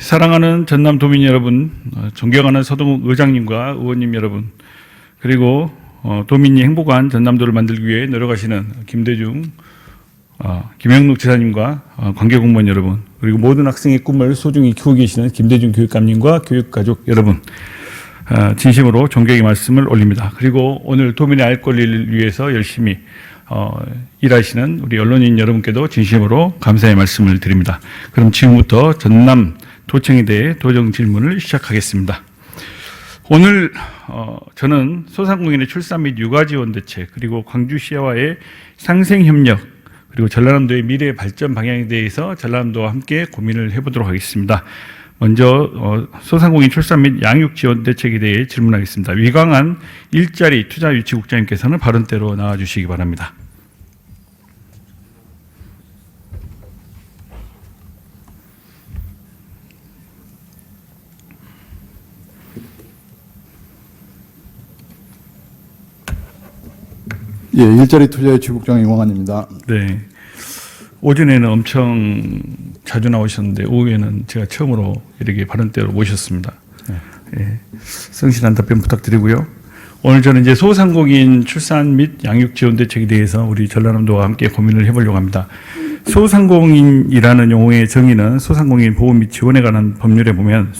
사랑하는 전남 도민 여러분, 존경하는 서동욱 의장님과 의원님 여러분, 그리고 도민이 행복한 전남도를 만들기 위해 노력하시는 김대중, 김영록 지사님과 관계공무원 여러분, 그리고 모든 학생의 꿈을 소중히 키우고 계시는 김대중 교육감님과 교육가족 여러분, 진심으로 존경의 말씀을 올립니다. 그리고 오늘 도민의 알 권리를 위해서 열심히 일하시는 우리 언론인 여러분께도 진심으로 감사의 말씀을 드립니다. 그럼 지금부터 전남 도청에 대해 도정 질문을 시작하겠습니다. 오늘 저는 소상공인의 출산 및 육아 지원 대책, 그리고 광주시와의 상생 협력, 그리고 전라남도의 미래 발전 방향에 대해서 전라남도와 함께 고민을 해보도록 하겠습니다. 먼저 소상공인 출산 및 양육 지원 대책에 대해 질문하겠습니다. 위광한 일자리 투자 유치 국장님께서는 발언대로 나와주시기 바랍니다. 예, 일자리 투자의 지국장 이광환입니다. 네. 오전에는 엄청 자주 나오셨는데 오후에는 제가 처음으로 이렇게 발언대로 모셨습니다. 네. 예, 성실한 답변 부탁드리고요. 오늘 저는 이제 소상공인 출산 및 양육 지원 대책에 대해서 우리 전라남도와 함께 고민을 해보려고 합니다. 소상공인이라는 용어의 정의는 소상공인 보호 및 지원에 관한 법률에 보면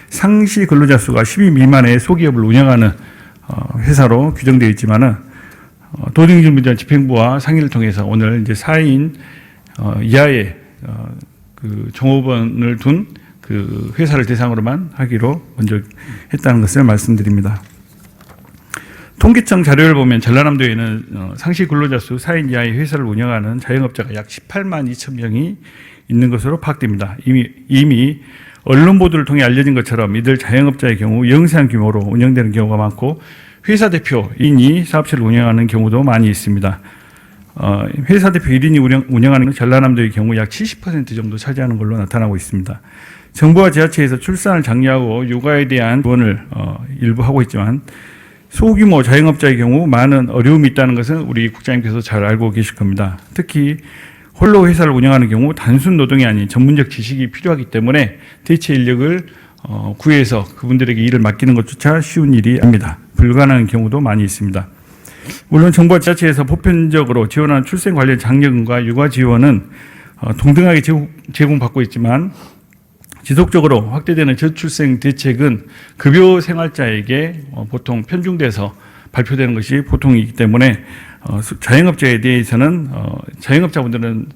상시 근로자 수가 10인 미만의 소기업을 운영하는 회사로 규정되어 있지만은 도정질문자 집행부와 상의를 통해서 오늘 이제 4인 이하의 그 종업원을 둔 그 회사를 대상으로만 하기로 먼저 했다는 것을 말씀드립니다. 통계청 자료를 보면 전라남도에는 상시 근로자 수 4인 이하의 회사를 운영하는 자영업자가 약 18만 2천 명이 있는 것으로 파악됩니다. 이미 언론 보도를 통해 알려진 것처럼 이들 자영업자의 경우 영세한 규모로 운영되는 경우가 많고 회사 대표인이 사업체를 운영하는 경우도 많이 있습니다. 회사 대표 1인이 운영하는 전라남도의 경우 약 70% 정도 차지하는 걸로 나타나고 있습니다. 정부와 지자체에서 출산을 장려하고 육아에 대한 지원을 일부 하고 있지만 소규모 자영업자의 경우 많은 어려움이 있다는 것은 우리 국장님께서 잘 알고 계실 겁니다. 특히 홀로 회사를 운영하는 경우 단순 노동이 아닌 전문적 지식이 필요하기 때문에 대체 인력을 구해서 그분들에게 일을 맡기는 것조차 쉬운 일이 아닙니다. 불가능한 경우도 많이 있습니다. 물론 정부와 지자체에서 보편적으로 지원하는 출생 관련 장려금과 육아 지원은 동등하게 제공받고 있지만 지속적으로 확대되는 저출생 대책은 급여 생활자에게 보통 편중돼서 발표되는 것이 보통이기 때문에 자영업자에 대해서는 자영업자분들은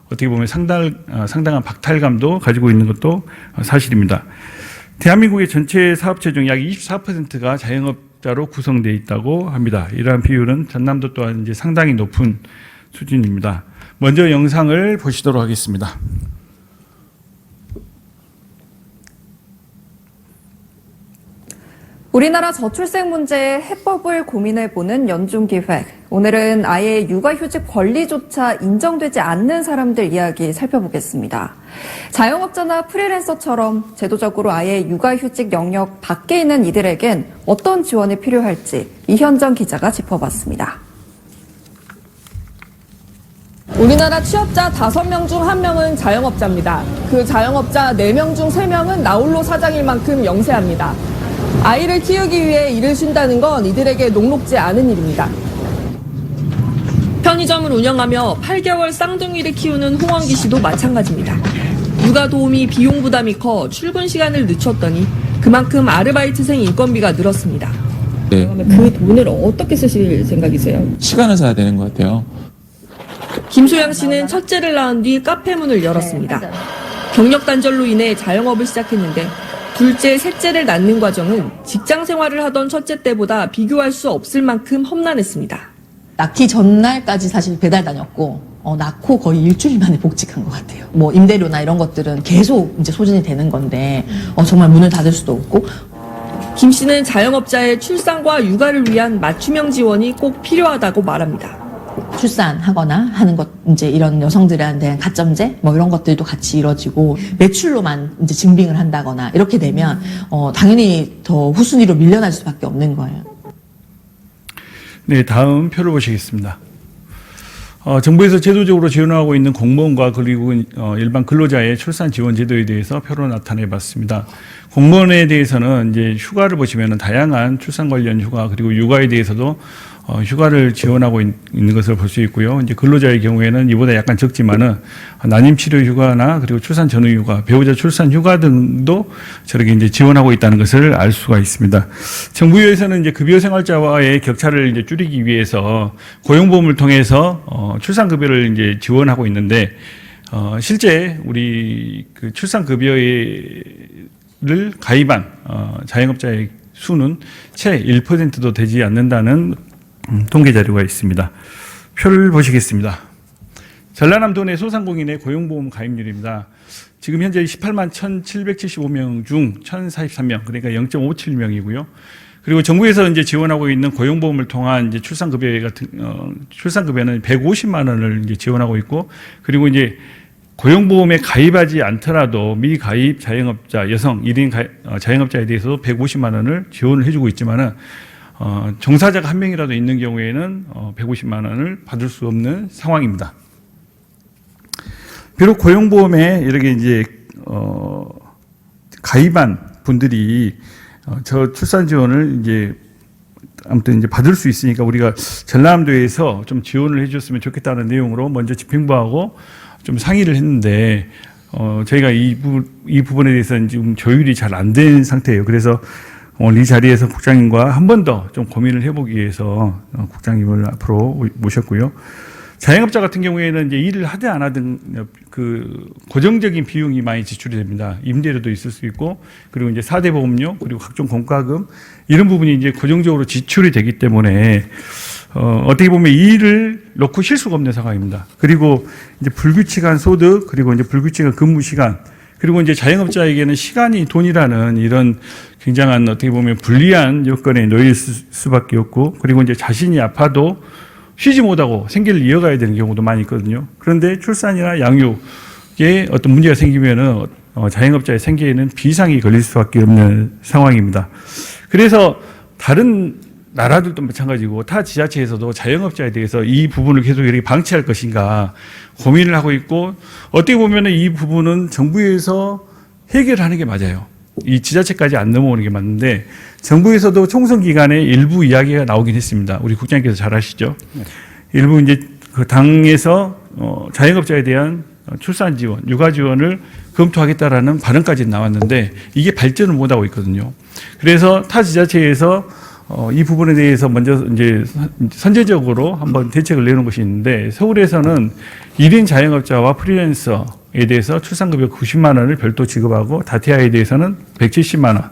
어떻게 보면 상당한 박탈감도 가지고 있는 것도 사실입니다. 대한민국의 전체 사업체 중 약 24%가 자영업자로 구성되어 있다고 합니다. 이러한 비율은 전남도 또한 이제 상당히 높은 수준입니다. 먼저 영상을 보시도록 하겠습니다. 우리나라 저출생 문제의 해법을 고민해보는 연중기획. 오늘은 아예 육아휴직 권리조차 인정되지 않는 사람들 이야기 살펴보겠습니다. 자영업자나 프리랜서처럼 제도적으로 아예 육아휴직 영역 밖에 있는 이들에겐 어떤 지원이 필요할지 이현정 기자가 짚어봤습니다. 우리나라 취업자 5명 중 1명은 자영업자입니다. 그 자영업자 4명 중 3명은 나홀로 사장일 만큼 영세합니다. 아이를 키우기 위해 일을 쉰다는 건 이들에게 녹록지 않은 일입니다. 편의점을 운영하며 8개월 쌍둥이를 키우는 홍원기 씨도 마찬가지입니다. 육아 도우미 비용 부담이 커 출근 시간을 늦췄더니 그만큼 아르바이트생 인건비가 늘었습니다. 네. 그 돈을 어떻게 쓰실 생각이세요? 시간을 사야 되는 것 같아요. 김소양 씨는 첫째를 낳은 뒤 카페 문을 열었습니다. 경력 단절로 인해 자영업을 시작했는데 둘째, 셋째를 낳는 과정은 직장 생활을 하던 첫째 때보다 비교할 수 없을 만큼 험난했습니다. 낳기 전날까지 사실 배달 다녔고, 낳고 거의 일주일 만에 복직한 것 같아요. 뭐 임대료나 이런 것들은 계속 이제 소진이 되는 건데, 정말 문을 닫을 수도 없고. 김 씨는 자영업자의 출산과 육아를 위한 맞춤형 지원이 꼭 필요하다고 말합니다. 출산하거나 하는 것, 이제 이런 여성들에 대한 가점제, 뭐 이런 것들도 같이 이루어지고, 매출로만 이제 증빙을 한다거나, 이렇게 되면, 당연히 더 후순위로 밀려날 수밖에 없는 거예요. 네, 다음 표를 보시겠습니다. 정부에서 제도적으로 지원하고 있는 공무원과 그리고 일반 근로자의 출산 지원 제도에 대해서 표로 나타내 봤습니다. 공무원에 대해서는 이제 휴가를 보시면은 다양한 출산 관련 휴가 그리고 육아에 대해서도 휴가를 지원하고 있는 것을 볼 수 있고요. 이제 근로자의 경우에는 이보다 약간 적지만은 난임 치료 휴가나 그리고 출산 전후 휴가, 배우자 출산 휴가 등도 저렇게 이제 지원하고 있다는 것을 알 수가 있습니다. 정부에서는 이제 급여 생활자와의 격차를 이제 줄이기 위해서 고용보험을 통해서 출산 급여를 이제 지원하고 있는데 실제 우리 그 출산 급여를 가입한 자영업자의 수는 채 1%도 되지 않는다는 통계 자료가 있습니다. 표를 보시겠습니다. 전라남도 내 소상공인의 고용보험 가입률입니다. 지금 현재 18만 1,775명 중 1,043명, 그러니까 0.57명이고요. 그리고 정부에서 이제 지원하고 있는 고용보험을 통한 이제 출산급여 같은 출산급여는 150만 원을 이제 지원하고 있고, 그리고 이제 고용보험에 가입하지 않더라도 미가입 자영업자 여성 1인 자영업자에 대해서도 150만 원을 지원을 해주고 있지만은 종사자가 한 명이라도 있는 경우에는 150만 원을 받을 수 없는 상황입니다. 비록 고용보험에 이렇게 이제 가입한 분들이 저 출산 지원을 이제 아무튼 이제 받을 수 있으니까 우리가 전라남도에서 좀 지원을 해줬으면 좋겠다는 내용으로 먼저 집행부하고 좀 상의를 했는데 저희가 이 부분에 대해서는 지금 조율이 잘 안 된 상태예요. 그래서 오늘 이 자리에서 국장님과 한 번 더 좀 고민을 해보기 위해서 국장님을 앞으로 모셨고요. 자영업자 같은 경우에는 이제 일을 하든 안 하든 그 고정적인 비용이 많이 지출이 됩니다. 임대료도 있을 수 있고, 그리고 이제 4대 보험료, 그리고 각종 공과금, 이런 부분이 이제 고정적으로 지출이 되기 때문에 어떻게 보면 이 일을 놓고 쉴 수가 없는 상황입니다. 그리고 이제 불규칙한 소득, 그리고 이제 불규칙한 근무 시간, 그리고 이제 자영업자에게는 시간이 돈이라는 이런 굉장한 어떻게 보면 불리한 여건에 놓일 수밖에 없고, 그리고 이제 자신이 아파도 쉬지 못하고 생계를 이어가야 되는 경우도 많이 있거든요. 그런데 출산이나 양육에 어떤 문제가 생기면은 자영업자의 생계에는 비상이 걸릴 수밖에 없는 상황입니다. 그래서 다른 나라들도 마찬가지고 타 지자체에서도 자영업자에 대해서 이 부분을 계속 이렇게 방치할 것인가 고민을 하고 있고, 어떻게 보면 이 부분은 정부에서 해결하는 게 맞아요. 이 지자체까지 안 넘어오는 게 맞는데, 정부에서도 총선 기간에 일부 이야기가 나오긴 했습니다. 우리 국장님께서 잘 아시죠? 일부 이제 그 당에서 자영업자에 대한 출산 지원, 육아 지원을 검토하겠다라는 발언까지 나왔는데 이게 발전을 못 하고 있거든요. 그래서 타 지자체에서 이 부분에 대해서 먼저 이제 선제적으로 한번 대책을 내놓은 것이 있는데, 서울에서는 1인 자영업자와 프리랜서에 대해서 출산급여 90만 원을 별도 지급하고 다태아에 대해서는 170만 원,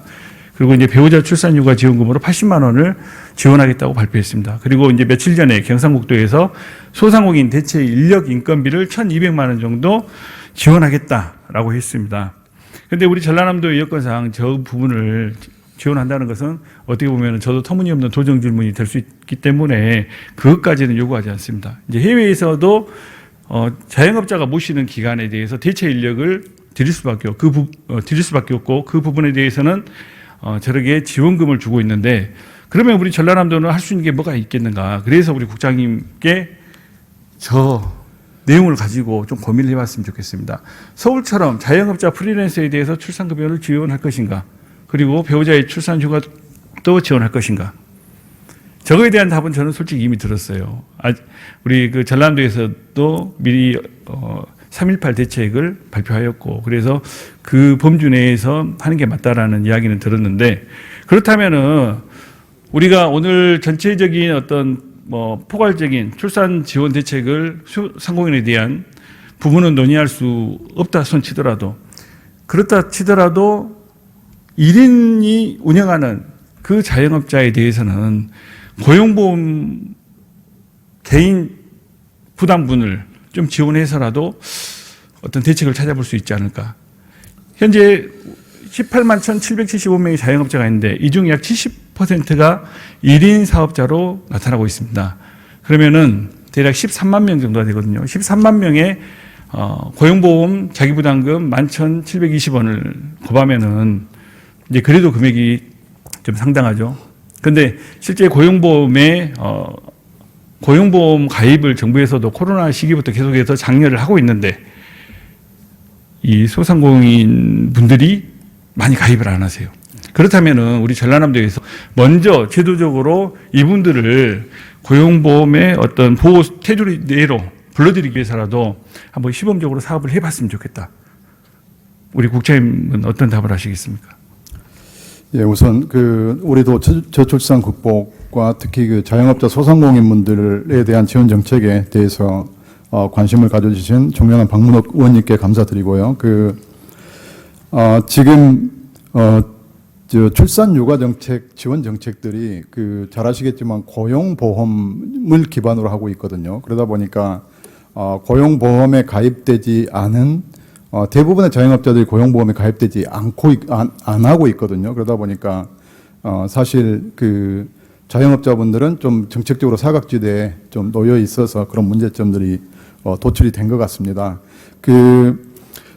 그리고 이제 배우자 출산휴가 지원금으로 80만 원을 지원하겠다고 발표했습니다. 그리고 이제 며칠 전에 경상북도에서 소상공인 대체 인력 인건비를 1,200만 원 정도 지원하겠다라고 했습니다. 그런데 우리 전라남도의 여건상 저 부분을 지원한다는 것은 어떻게 보면 저도 터무니없는 도정 질문이 될 수 있기 때문에 그것까지는 요구하지 않습니다. 이제 해외에서도 자영업자가 모시는 기간에 대해서 대체 인력을 드릴 수밖에 없고, 그 부분에 대해서는 저렇게 지원금을 주고 있는데, 그러면 우리 전라남도는 할 수 있는 게 뭐가 있겠는가. 그래서 우리 국장님께 저 내용을 가지고 좀 고민을 해봤으면 좋겠습니다. 서울처럼 자영업자 프리랜서에 대해서 출산급여를 지원할 것인가, 그리고 배우자의 출산휴가도 지원할 것인가. 저거에 대한 답은 저는 솔직히 이미 들었어요. 우리 그 전라남도에서도 미리 3.18 대책을 발표하였고, 그래서 그 범주 내에서 하는 게 맞다라는 이야기는 들었는데, 그렇다면은 우리가 오늘 전체적인 어떤 포괄적인 출산 지원 대책을 상공인에 대한 부분은 논의할 수 없다 손 치더라도, 그렇다 치더라도 1인이 운영하는 그 자영업자에 대해서는 고용보험 개인 부담분을 좀 지원해서라도 어떤 대책을 찾아볼 수 있지 않을까. 현재 18만 1,775명의 자영업자가 있는데 이 중 약 70%가 1인 사업자로 나타나고 있습니다. 그러면은 대략 13만 명 정도가 되거든요. 13만 명의 고용보험 자기부담금 11,720원을 곱하면은 이제 그래도 금액이 좀 상당하죠. 근데 실제 고용보험에 고용보험 가입을 정부에서도 코로나 시기부터 계속해서 장려를 하고 있는데 이 소상공인 분들이 많이 가입을 안 하세요. 그렇다면은 우리 전라남도에서 먼저 제도적으로 이분들을 고용보험의 어떤 보호 테두리 내로 불러들이기 위해서라도 한번 시범적으로 사업을 해봤으면 좋겠다. 우리 국장님은 어떤 답을 하시겠습니까? 예, 우선 우리도 저출산 극복과 특히 자영업자 소상공인분들에 대한 지원 정책에 대해서 관심을 가져주신 존경한 박문옥 의원님께 감사드리고요. 지금 출산 육아 정책 지원 정책들이 잘 아시겠지만 고용보험을 기반으로 하고 있거든요. 그러다 보니까 고용보험에 가입되지 않은 대부분의 자영업자들이 고용보험에 가입되지 안 하고 있거든요. 그러다 보니까 사실 자영업자분들은 좀 정책적으로 사각지대에 좀 놓여 있어서 그런 문제점들이 도출이 된 것 같습니다.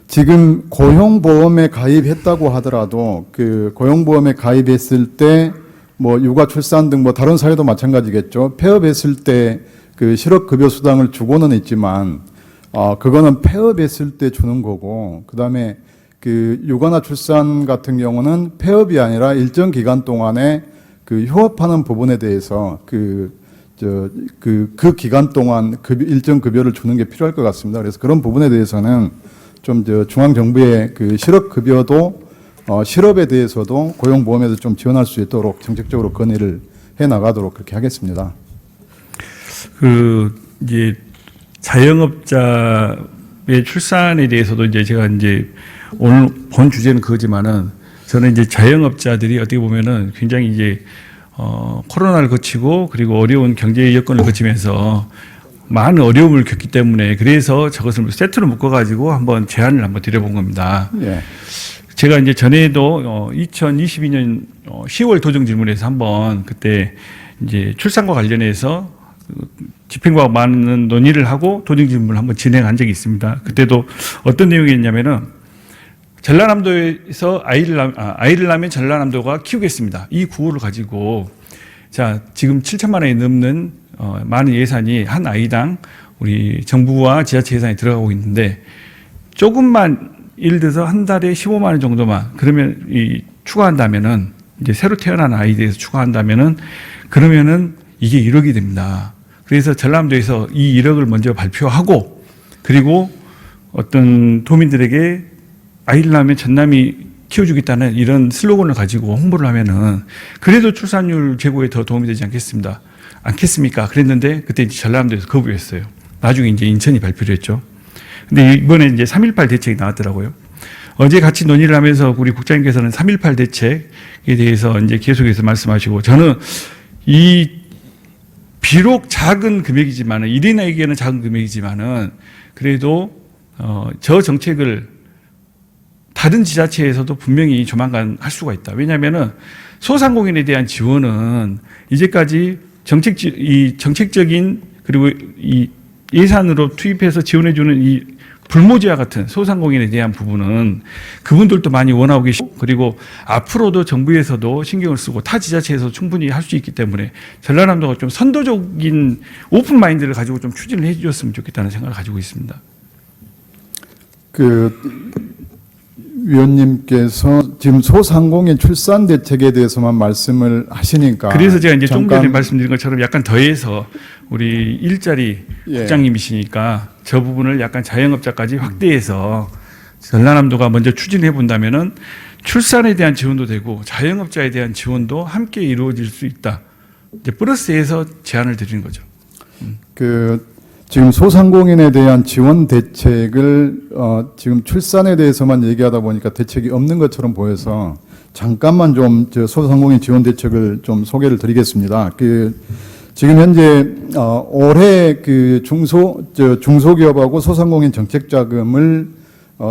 지금 고용보험에 가입했다고 하더라도 고용보험에 가입했을 때 뭐 육아 출산 등 뭐 다른 사회도 마찬가지겠죠. 폐업했을 때 실업급여 수당을 주고는 있지만 그거는 폐업했을 때 주는 거고, 그 다음에 육아나 출산 같은 경우는 폐업이 아니라 일정 기간 동안에 휴업하는 부분에 대해서 그 기간 동안 일정 급여를 주는 게 필요할 것 같습니다. 그래서 그런 부분에 대해서는 좀 중앙정부의 실업급여도 실업에 대해서도 고용보험에서 좀 지원할 수 있도록 정책적으로 건의를 해 나가도록 그렇게 하겠습니다. 이제 자영업자의 출산에 대해서도 이제 제가 이제 오늘 본 주제는 그거지만은 저는 이제 자영업자들이 어떻게 보면은 굉장히 이제 코로나를 거치고 그리고 어려운 경제 여건을 거치면서 많은 어려움을 겪기 때문에 그래서 저것을 세트로 묶어가지고 한번 제안을 한번 드려본 겁니다. 예. 제가 이제 전에도 2022년 10월 도정 질문에서 한번 그때 이제 출산과 관련해서 집행부와 많은 논의를 하고 도정 질문을 한번 진행한 적이 있습니다. 그때도 어떤 내용이었냐면은 전라남도에서 아이를 낳으면 전라남도가 키우겠습니다. 이 구호를 가지고 자 지금 7천만 원이 넘는 많은 예산이 한 아이당 우리 정부와 지자체 예산이 들어가고 있는데 조금만 예를 들어서 한 달에 15만 원 정도만 그러면 추가한다면은 이제 새로 태어난 아이에 대해서 추가한다면은 그러면은 이게 1억이 됩니다. 그래서 전라남도에서 이 1억을 먼저 발표하고 그리고 어떤 도민들에게 아이를 낳으면 전남이 키워주겠다는 이런 슬로건을 가지고 홍보를 하면은 그래도 출산율 제고에 더 도움이 되지 않겠습니까? 그랬는데 그때 이제 전라남도에서 거부했어요. 나중에 이제 인천이 발표를 했죠. 근데 이번에 이제 3.18 대책이 나왔더라고요. 어제 같이 논의를 하면서 우리 국장님께서는 3.18 대책에 대해서 이제 계속해서 말씀하시고 저는 비록 작은 금액이지만은 1인에게는 작은 금액이지만은 그래도 저 정책을 다른 지자체에서도 분명히 조만간 할 수가 있다. 왜냐하면은 소상공인에 대한 지원은 이제까지 정책적인 그리고 이 예산으로 투입해서 지원해주는 이 불모지와 같은 소상공인에 대한 부분은 그분들도 많이 원하고 계시고 그리고 앞으로도 정부에서도 신경을 쓰고 타 지자체에서 충분히 할 수 있기 때문에 전라남도가 좀 선도적인 오픈 마인드를 가지고 좀 추진을 해 주셨으면 좋겠다는 생각을 가지고 있습니다. 위원님께서 지금 소상공인 출산 대책에 대해서만 말씀을 하시니까 그래서 제가 이제 좀 전에 말씀드린 것처럼 약간 더해서 우리 일자리 국장님이시니까 저 부분을 약간 자영업자까지 확대해서 전라남도가 먼저 추진해 본다면은 출산에 대한 지원도 되고 자영업자에 대한 지원도 함께 이루어질 수 있다. 이제 플러스해서 제안을 드리는 거죠. 지금 소상공인에 대한 지원 대책을 지금 출산에 대해서만 얘기하다 보니까 대책이 없는 것처럼 보여서 잠깐만 좀 소상공인 지원 대책을 좀 소개를 드리겠습니다. 지금 현재 올해 중소기업하고 소상공인 정책 자금을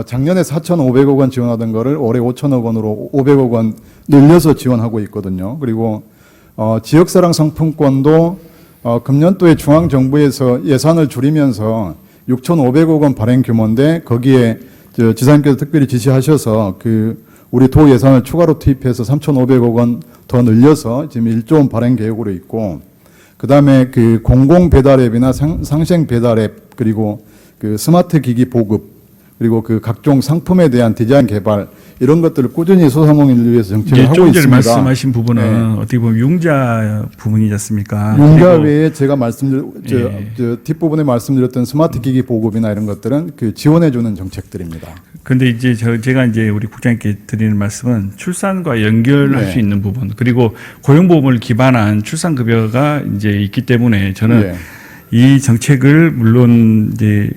작년에 4,500억 원 지원하던 거를 올해 5천억 원으로 500억 원 늘려서 지원하고 있거든요. 그리고 지역사랑 상품권도 금년도에 중앙정부에서 예산을 줄이면서 6,500억 원 발행 규모인데 거기에 지사님께서 특별히 지시하셔서 우리 도 예산을 추가로 투입해서 3,500억 원 더 늘려서 지금 1조 원 발행 계획으로 있고 그다음에 그 공공 배달 앱이나 상생 배달 앱 그리고 그 스마트 기기 보급 그리고 그 각종 상품에 대한 디자인 개발 이런 것들을 꾸준히 소상공인을 위해서 정책을 하고 좀 전에 있습니다. 말씀하신 부분은 네. 어떻게 보면 융자 부분이지 않습니까? 융자 그리고 외에 제가 저 뒷부분에 말씀드렸던 스마트 기기 보급이나 이런 것들은 그 지원해주는 정책들입니다. 근데 이제 제가 이제 우리 국장님께 드리는 말씀은 출산과 연결할 네. 수 있는 부분 그리고 고용보험을 기반한 출산급여가 이제 있기 때문에 저는 네. 이 정책을 물론 이제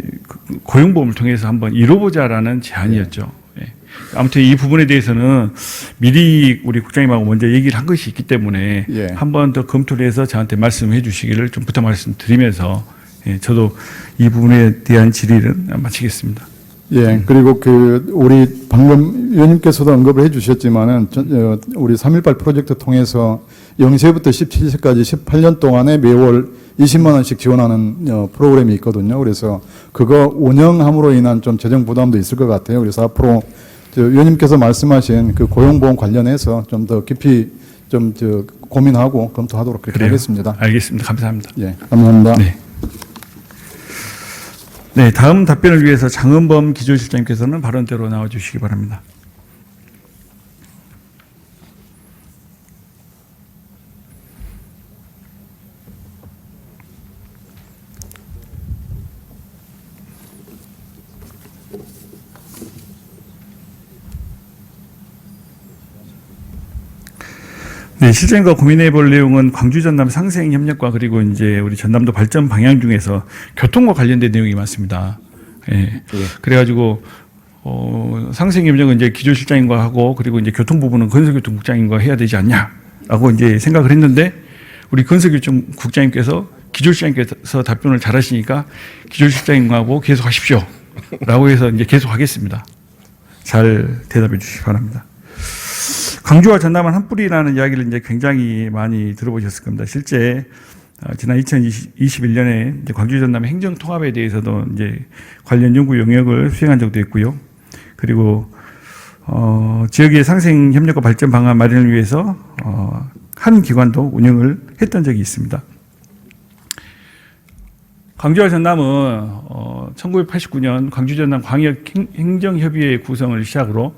고용보험을 통해서 한번 이뤄보자라는 제안이었죠. 예. 아무튼 이 부분에 대해서는 미리 우리 국장님하고 먼저 얘기를 한 것이 있기 때문에 예. 한 번 더 검토를 해서 저한테 말씀해 주시기를 좀 부탁 말씀드리면서 예, 저도 이 부분에 대한 질의를 마치겠습니다. 예, 그리고 그 우리 방금 위원님께서도 언급을 해주셨지만은 우리 3.18 프로젝트 통해서 0세부터 17세까지 18년 동안에 매월 20만 원씩 지원하는 프로그램이 있거든요. 그래서 그거 운영함으로 인한 좀 재정 부담도 있을 것 같아요. 그래서 앞으로 위원님께서 말씀하신 그 고용보험 관련해서 좀 더 깊이 좀 고민하고 검토하도록 그렇게 그래요. 하겠습니다. 알겠습니다. 감사합니다. 예, 감사합니다. 네. 네, 다음 답변을 위해서 장은범 기조실장님께서는 발언대로 나와주시기 바랍니다. 네, 실장과 고민해 볼 내용은 광주 전남 상생 협력과 그리고 이제 우리 전남도 발전 방향 중에서 교통과 관련된 내용이 많습니다. 예. 그래가지고 상생 협력은 이제 기조실장님과 하고 그리고 이제 교통 부분은 건설교통국장님과 해야 되지 않냐라고 이제 생각을 했는데 우리 건설교통국장님께서 기조실장님께서 답변을 잘하시니까 기조실장님하고 계속 하십시오라고 해서 이제 계속 하겠습니다. 잘 대답해 주시기 바랍니다. 광주와 전남은 한 뿌리라는 이야기를 이제 굉장히 많이 들어보셨을 겁니다. 실제 지난 2021년에 이제 광주 전남 행정 통합에 대해서도 이제 관련 연구 영역을 수행한 적도 있고요. 그리고 지역의 상생 협력과 발전 방안 마련을 위해서 한 기관도 운영을 했던 적이 있습니다. 광주와 전남은 1989년 광주 전남 광역 행정협의회 구성을 시작으로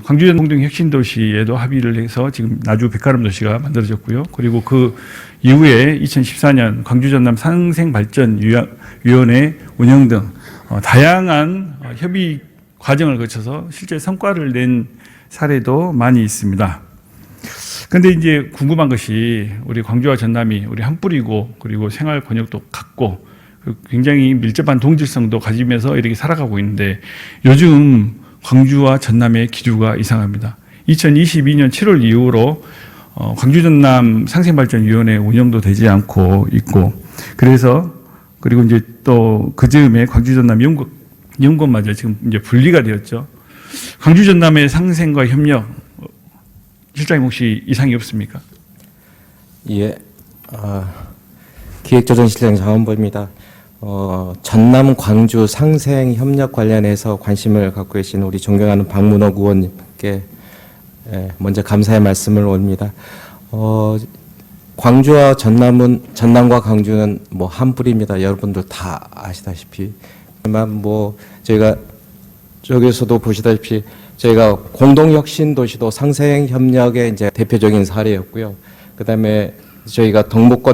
광주 전남 공동 혁신도시에도 합의를 해서 지금 나주 백화점 도시가 만들어졌고요. 그리고 그 이후에 2014년 광주 전남 상생발전위원회 운영 등 다양한 협의 과정을 거쳐서 실제 성과를 낸 사례도 많이 있습니다. 그런데 이제 궁금한 것이 우리 광주와 전남이 우리 한 뿌리고 그리고 생활 권역도 같고 굉장히 밀접한 동질성도 가지면서 이렇게 살아가고 있는데 요즘 광주와 전남의 기류가 이상합니다. 2022년 7월 이후로 광주 전남 상생발전위원회 운영도 되지 않고 있고 그래서 그리고 이제 또 그 즈음에 광주 전남 연구원마저 지금 이제 분리가 되었죠. 광주 전남의 상생과 협력 실장님 혹시 이상이 없습니까? 예, 기획조정실장 장원보입니다. 전남 광주 상생 협력 관련해서 관심을 갖고 계신 우리 존경하는 박문옥 의원님께 먼저 감사의 말씀을 올립니다. 광주와 전남과 광주는 뭐 한 뿌리입니다. 여러분들 다 아시다시피. 하지만 뭐 저희가 저기서도 보시다시피 저희가 공동혁신도시도 상생협력의 이제 대표적인 사례였고요. 그다음에 저희가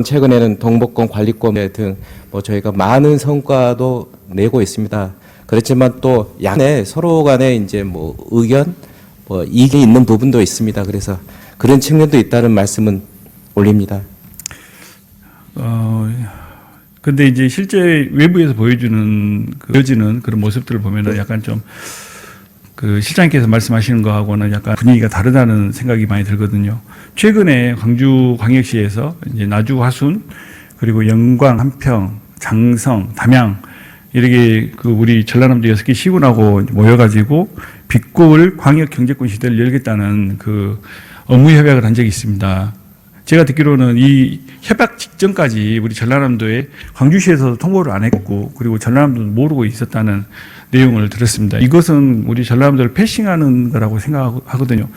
최근에는 동북권 관리권 등 뭐 저희가 많은 성과도 내고 있습니다. 그렇지만 또 양에 서로 간에 이제 뭐 의견, 뭐 이익이 있는 부분도 있습니다. 그래서 그런 측면도 있다는 말씀은 올립니다. 근데 이제 실제 외부에서 보여지는 그런 모습들을 보면은 약간 좀 그 실장님께서 말씀하시는 거하고는 약간 분위기가 다르다는 생각이 많이 들거든요. 최근에 광주광역시에서 이제 나주 화순 그리고 영광, 한평, 장성, 담양 이렇게 그 우리 전라남도 6개 시군하고 모여가지고 빛골 광역경제권 시대를 열겠다는 그 업무 협약을 한 적이 있습니다. 제가 듣기로는 이 협약 직전까지 우리 전라남도에 광주시에서도 통보를 안 했고 그리고 전라남도도 모르고 있었다는 내용을 들었습니다. 이것은 우리 전라남도를 패싱하는 거라고 생각하거든요.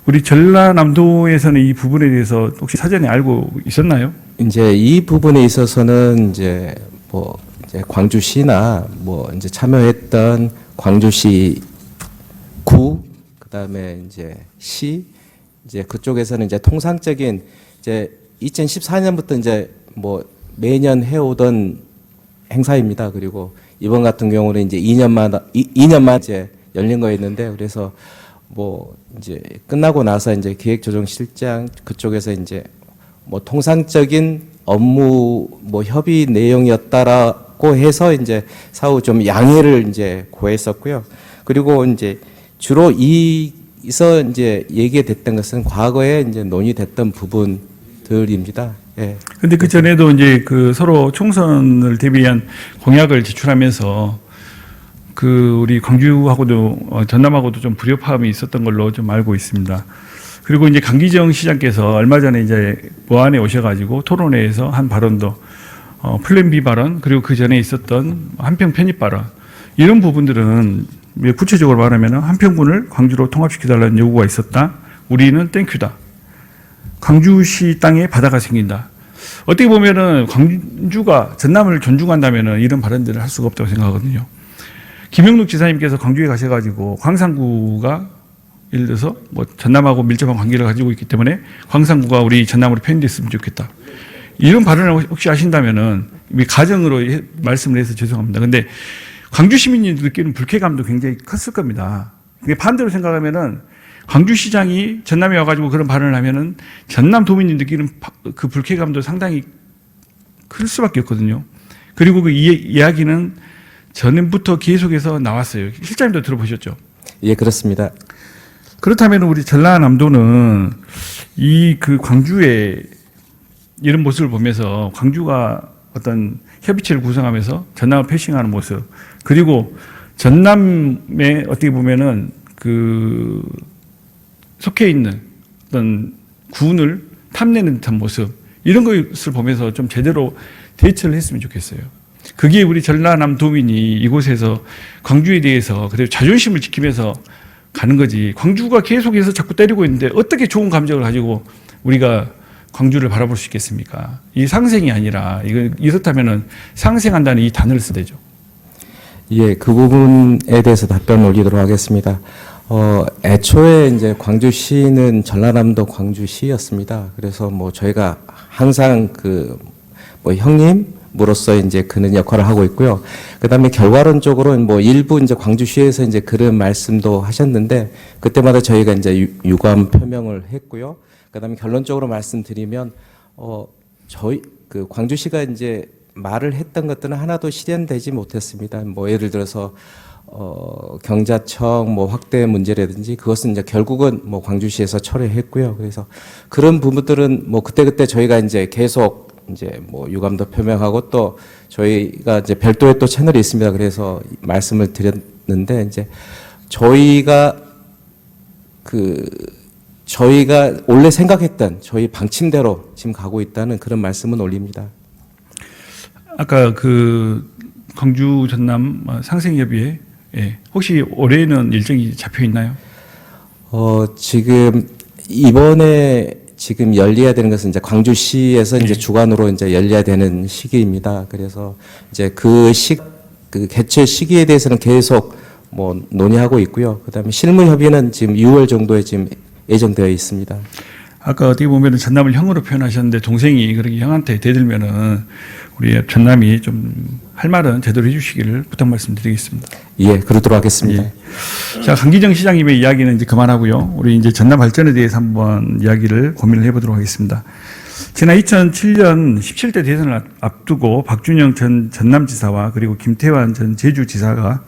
우리 전라남도에서는 이 부분에 대해서 혹시 사전에 알고 있었나요? 이제 이 부분에 있어서는 이제 뭐 이제 광주시나 뭐 이제 참여했던 광주시 구 그다음에 이제 시 이제 그쪽에서는 이제 통상적인 이제 2014년부터 이제 뭐 매년 해오던 행사입니다. 그리고 이번 같은 경우는 이제 2년만 이제 열린 거였는데 그래서 뭐 이제 끝나고 나서 이제 기획조정실장 그쪽에서 이제 뭐 통상적인 업무 뭐 협의 내용이었다라고 해서 이제 사후 좀 양해를 이제 구했었고요. 그리고 이제 주로 이서 이제 얘기가 됐던 것은 과거에 이제 논의됐던 부분들입니다. 예. 근데 그 전에도 이제 그 서로 총선을 대비한 공약을 제출하면서 그 우리 광주하고도 전남하고도 좀 불협화음이 있었던 걸로 좀 알고 있습니다. 그리고 이제 강기정 시장께서 얼마 전에 이제 보안에 오셔가지고 토론회에서 한 발언도 플랜 B 발언 그리고 그 전에 있었던 한평 편입 발언 이런 부분들은 구체적으로 말하면 한평군을 광주로 통합시켜달라는 요구가 있었다. 우리는 땡큐다. 광주시 땅에 바다가 생긴다. 어떻게 보면은 광주가 전남을 존중한다면은 이런 발언들을 할 수가 없다고 생각하거든요. 김영록 지사님께서 광주에 가셔가지고 광산구가 예를 들어서 뭐 전남하고 밀접한 관계를 가지고 있기 때문에 광산구가 우리 전남으로 편입됐으면 좋겠다. 이런 발언을 혹시 하신다면은 가정으로 말씀을 해서 죄송합니다. 근데 광주 시민이 느끼는 불쾌감도 굉장히 컸을 겁니다. 반대로 생각하면은 광주시장이 전남에 와가지고 그런 발언을 하면은 전남 도민이 느끼는 그 불쾌감도 상당히 클 수밖에 없거든요. 그리고 그 이야기는 전부터 계속해서 나왔어요. 실장님도 들어보셨죠? 예, 그렇습니다. 그렇다면 우리 전라남도는 이 그 광주의 이런 모습을 보면서 광주가 어떤 협의체를 구성하면서 전남을 패싱하는 모습 그리고 전남에 어떻게 보면은 그 속해 있는 어떤 군을 탐내는 듯한 모습 이런 것을 보면서 좀 제대로 대처를 했으면 좋겠어요. 그게 우리 전라남도민이 이곳에서 광주에 대해서 그래도 자존심을 지키면서 가는 거지. 광주가 계속해서 자꾸 때리고 있는데 어떻게 좋은 감정을 가지고 우리가 광주를 바라볼 수 있겠습니까? 이 상생이 아니라 이렇다면은 상생한다는 이 단어를 쓰대죠. 예, 그 부분에 대해서 답변 올리도록 하겠습니다. 애초에 이제 광주시는 전라남도 광주시였습니다. 그래서 뭐 저희가 항상 그 뭐 형님으로서 이제 그런 역할을 하고 있고요. 그 다음에 결과론적으로 뭐 일부 이제 광주시에서 이제 그런 말씀도 하셨는데 그때마다 저희가 이제 유감 표명을 했고요. 그 다음에 결론적으로 말씀드리면, 저희, 그 광주시가 이제 말을 했던 것들은 하나도 실현되지 못했습니다. 뭐 예를 들어서 경자청 뭐 확대 문제라든지 그것은 이제 결국은 뭐 광주시에서 철회했고요. 그래서 그런 부분들은 뭐 그때그때 저희가 이제 계속 이제 뭐 유감도 표명하고 또 저희가 이제 별도의 또 채널이 있습니다. 그래서 말씀을 드렸는데 이제 저희가 원래 생각했던 저희 방침대로 지금 가고 있다는 그런 말씀은 올립니다. 아까 그 광주 전남 상생협의회 혹시 올해는 일정이 잡혀 있나요? 지금 이번에 지금 열려야 되는 것은 이제 광주시에서 이제 주관으로 이제 열려야 되는 시기입니다. 그래서 이제 그 개최 시기에 대해서는 계속 뭐 논의하고 있고요. 그다음에 실무 협의는 지금 6월 정도에 지금 예정되어 있습니다. 아까 어떻게 보면 전남을 형으로 표현하셨는데 동생이 그렇게 형한테 대들면은 우리 전남이 좀 할 말은 제대로 해주시기를 부탁 말씀드리겠습니다. 예, 그러도록 하겠습니다. 예. 자, 강기정 시장님의 이야기는 이제 그만하고요. 우리 이제 전남 발전에 대해서 한번 이야기를 고민을 해보도록 하겠습니다. 지난 2007년 17대 대선을 앞두고 박준영 전 전남지사와 그리고 김태환 전 제주지사가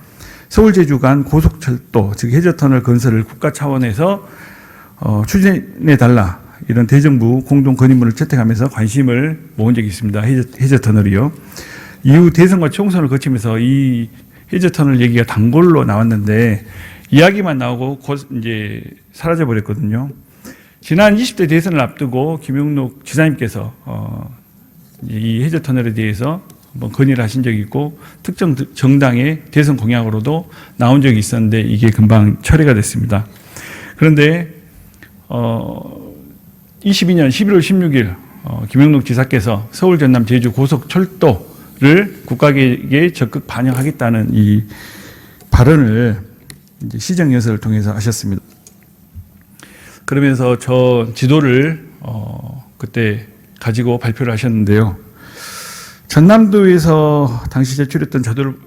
서울 제주 간 고속철도 즉 해저터널 건설을 국가 차원에서 추진해달라 이런 대정부 공동 건의문을 채택하면서 관심을 모은 적이 있습니다. 해저터널이요. 이후 대선과 총선을 거치면서 이 해저터널 얘기가 단골로 나왔는데 이야기만 나오고 곧 이제 사라져 버렸거든요. 지난 20대 대선을 앞두고 김영록 지사님께서 이 해저터널에 대해서 한번 건의를 하신 적이 있고 특정 정당의 대선 공약으로도 나온 적이 있었는데 이게 금방 철회가 됐습니다. 그런데 22년 11월 16일 김영록 지사께서 서울 전남 제주 고속철도를 국가계획에 적극 반영하겠다는 이 발언을 이제 시정연설을 통해서 하셨습니다. 그러면서 저 지도를 그때 가지고 발표를 하셨는데요. 전남도에서 당시 제출했던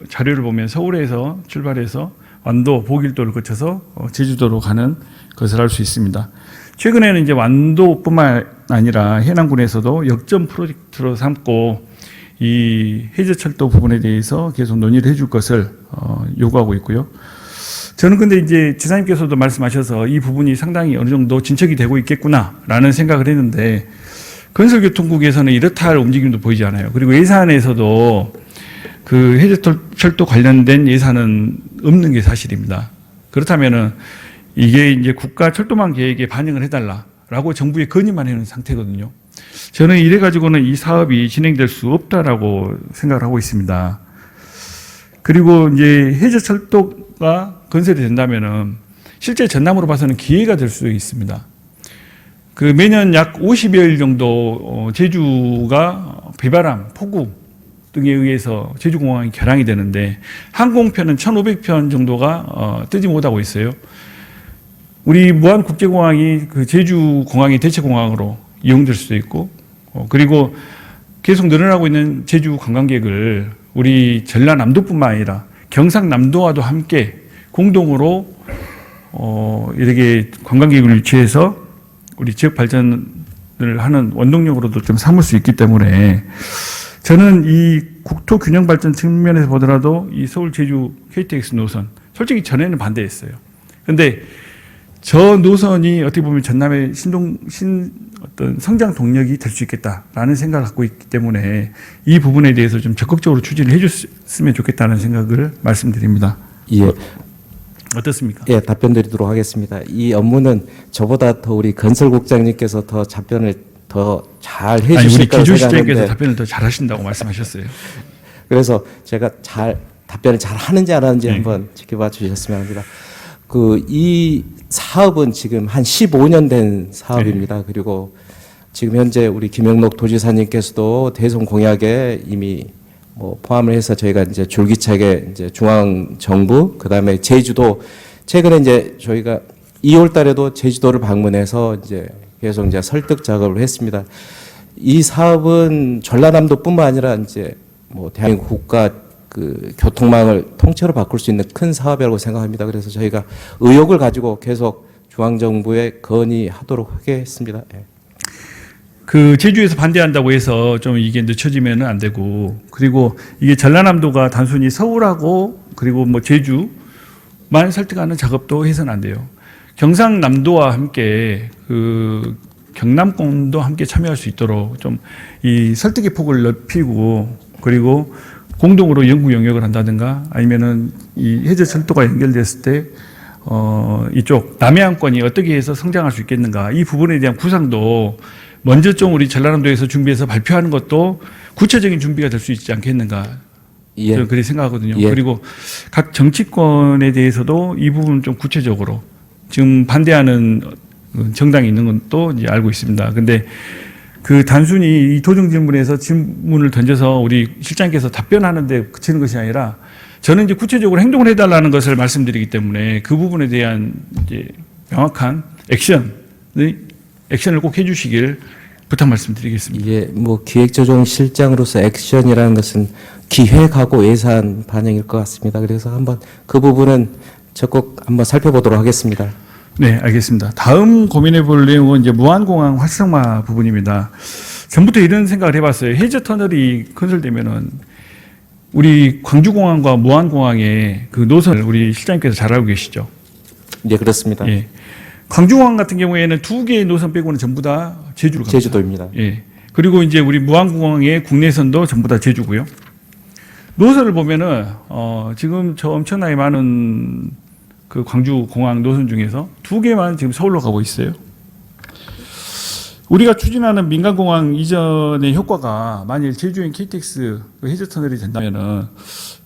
자료를 보면 서울에서 출발해서 완도, 보길도를 거쳐서 제주도로 가는 것을 알 수 있습니다. 최근에는 이제 완도뿐만 아니라 해남군에서도 역점 프로젝트로 삼고 이 해저철도 부분에 대해서 계속 논의를 해줄 것을 요구하고 있고요. 저는 근데 이제 지사님께서도 말씀하셔서 이 부분이 상당히 어느 정도 진척이 되고 있겠구나라는 생각을 했는데 건설교통국에서는 이렇다 할 움직임도 보이지 않아요. 그리고 예산에서도 그 해저철도 관련된 예산은 없는 게 사실입니다. 그렇다면은 이게 이제 국가 철도망 계획에 반영을 해달라라고 정부에 건의만 해놓은 상태거든요. 저는 이래 가지고는 이 사업이 진행될 수 없다라고 생각을 하고 있습니다. 그리고 이제 해저철도가 건설이 된다면은 실제 전남으로 봐서는 기회가 될 수 있습니다. 그 매년 약 50여일 정도 제주가 비바람, 폭우 등에 의해서 제주공항이 결항이 되는데 항공편은 1,500편 정도가 뜨지 못하고 있어요. 우리 무안국제공항이 그 제주공항이 대체공항으로 이용될 수도 있고 그리고 계속 늘어나고 있는 제주 관광객을 우리 전라남도뿐만 아니라 경상남도와도 함께 공동으로 이렇게 관광객을 유치해서 우리 지역 발전을 하는 원동력으로도 좀 삼을 수 있기 때문에 저는 이 국토 균형 발전 측면에서 보더라도 이 서울 제주 KTX 노선 솔직히 전에는 반대했어요. 근데 저 노선이 어떻게 보면 전남의 어떤 성장 동력이 될 수 있겠다라는 생각을 갖고 있기 때문에 이 부분에 대해서 좀 적극적으로 추진을 해줬으면 좋겠다는 생각을 말씀드립니다. 예. 어떻습니까? 예, 답변 드리도록 하겠습니다. 이 업무는 저보다 더 우리 건설국장님께서 더 답변을 더 잘 아니, 우리 해주실 거라고 기조실장께서 생각하는데 답변을 더 잘하신다고 말씀하셨어요. 그래서 제가 답변을 잘 하는지 안 하는지 네. 한번 지켜봐 주셨으면 합니다. 이 사업은 지금 한 15년 된 사업입니다. 그리고 지금 현재 우리 김영록 도지사님께서도 대선 공약에 이미 포함을 해서 저희가 이제 줄기차게 이제 중앙 정부 그다음에 제주도 최근에 이제 저희가 2월 달에도 제주도를 방문해서 이제 계속 이제 설득 작업을 했습니다. 이 사업은 전라남도뿐만 아니라 이제 대한민국 국가 그 교통망을 통째로 바꿀 수 있는 큰 사업이라고 생각합니다. 그래서 저희가 의욕을 가지고 계속 중앙 정부에 건의하도록 하겠습니다. 예. 그 제주에서 반대한다고 해서 좀 이게 늦춰지면은 안 되고 그리고 이게 전라남도가 단순히 서울하고 그리고 제주만 설득하는 작업도 해서는 안 돼요. 경상남도와 함께 그 경남권도 함께 참여할 수 있도록 좀 이 설득의 폭을 넓히고 그리고 공동으로 연구 영역을 한다든가 아니면은 이 해저철도가 연결됐을 때 이쪽 남해안권이 어떻게 해서 성장할 수 있겠는가 이 부분에 대한 구상도 먼저 좀 우리 전라남도에서 준비해서 발표하는 것도 구체적인 준비가 될 수 있지 않겠는가 예. 저는 그렇게 생각하거든요. 예. 그리고 각 정치권에 대해서도 이 부분 좀 구체적으로 지금 반대하는 정당이 있는 건 또 이제 알고 있습니다. 근데 그 단순히 이 도정 질문에서 질문을 던져서 우리 실장님께서 답변하는데 그치는 것이 아니라 저는 이제 구체적으로 행동을 해달라는 것을 말씀드리기 때문에 그 부분에 대한 이제 명확한 액션을 꼭 해주시길 부탁 말씀드리겠습니다. 예, 기획조정실장으로서 액션이라는 것은 기획하고 예산 반영일 것 같습니다. 그래서 한번 그 부분은 적극 한번 살펴보도록 하겠습니다. 네, 알겠습니다. 다음 고민해 볼 내용은 이제 무안공항 활성화 부분입니다. 전부터 이런 생각을 해봤어요. 해저 터널이 건설되면은 우리 광주공항과 무안공항의 그 노선을 우리 실장님께서 잘 알고 계시죠? 예, 그렇습니다. 예. 광주공항 같은 경우에는 2개의 노선 빼고는 전부 다 제주로 갑니다. 제주도입니다. 예. 그리고 이제 우리 무안공항의 국내선도 전부 다 제주고요. 노선을 보면은 지금 저 엄청나게 많은 그 광주공항 노선 중에서 2개만 지금 서울로 가고 있어요. 우리가 추진하는 민간공항 이전의 효과가 만일 제주행 KTX 해저터널이 된다면은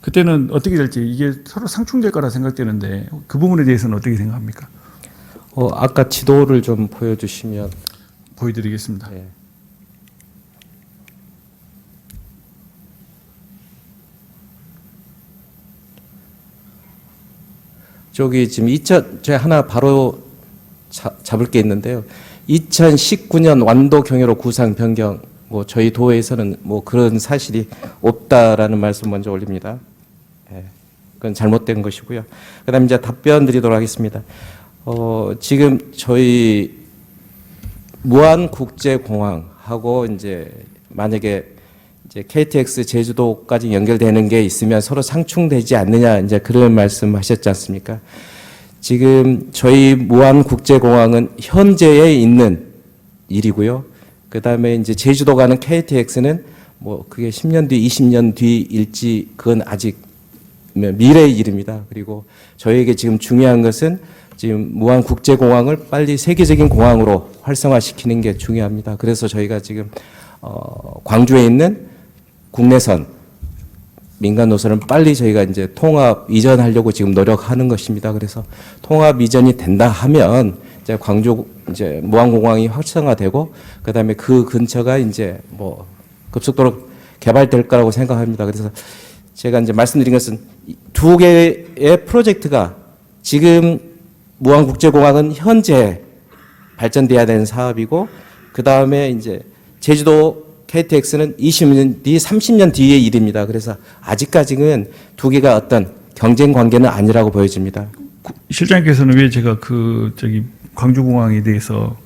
그때는 어떻게 될지 이게 서로 상충될 거라 생각되는데 그 부분에 대해서는 어떻게 생각합니까? 아까 지도를 좀 보여주시면. 보여드리겠습니다. 예. 저기 지금 제가 하나 바로 잡을 게 있는데요. 2019년 완도 경유로 구상 변경, 뭐 저희 도에서는 뭐 그런 사실이 없다라는 말씀 먼저 올립니다. 예, 그건 잘못된 것이고요. 그다음 이제 답변 드리도록 하겠습니다. 지금 저희 무안국제공항하고 이제 만약에 이제 KTX 제주도까지 연결되는 게 있으면 서로 상충되지 않느냐 이제 그런 말씀하셨지 않습니까? 지금 저희 무안국제공항은 현재에 있는 일이고요. 그다음에 이제 제주도 가는 KTX는 뭐 그게 10년 뒤, 20년 뒤일지 그건 아직 미래의 일입니다. 그리고 저희에게 지금 중요한 것은 지금 무안국제공항을 빨리 세계적인 공항으로 활성화시키는 게 중요합니다. 그래서 저희가 지금 광주에 있는 국내선 민간 노선은 빨리 저희가 이제 통합 이전하려고 지금 노력하는 것입니다. 그래서 통합 이전이 된다 하면 이제 광주 이제 무안공항이 활성화되고 그다음에 그 근처가 이제 뭐 급속도로 개발될 거라고 생각합니다. 그래서 제가 이제 말씀드린 것은 두 개의 프로젝트가 지금 무안국제공항은 현재 발전돼야 되는 사업이고 그다음에 이제 제주도 KTX는 20년 뒤, 30년 뒤의 일입니다. 그래서 아직까지는 두 개가 어떤 경쟁 관계는 아니라고 보여집니다. 실장님께서는 왜 제가 광주공항에 대해서